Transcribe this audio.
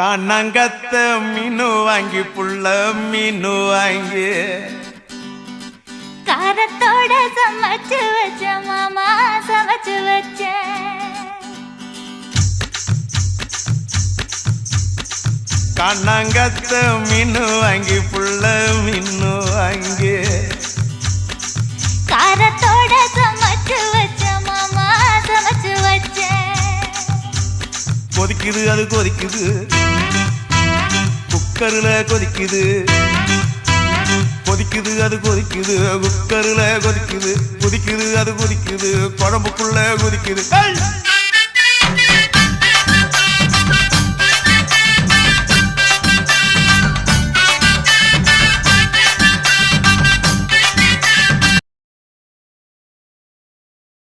கண்ணங்கத்த மீனு வாங்கி புள்ள மீனு வாங்கி காரத்தோட சமைச்சு வச்ச மாமா சமைச்சு வச்ச கண்ணங்கத்த மீனு வாங்கி புள்ள மீனு வாங்கி காரத்தோட சமைச்சு வச்ச மாமா சமைச்சு வச்ச கொதிக்குது அது கொதிக்குது குக்கர்ல கொதிக்குது கொதிக்குது அது கொதிக்குது குக்கர்ல கொதிக்குது கொதிக்குது அது கொதிக்குது குழம்புக்குள்ள கொதிக்குது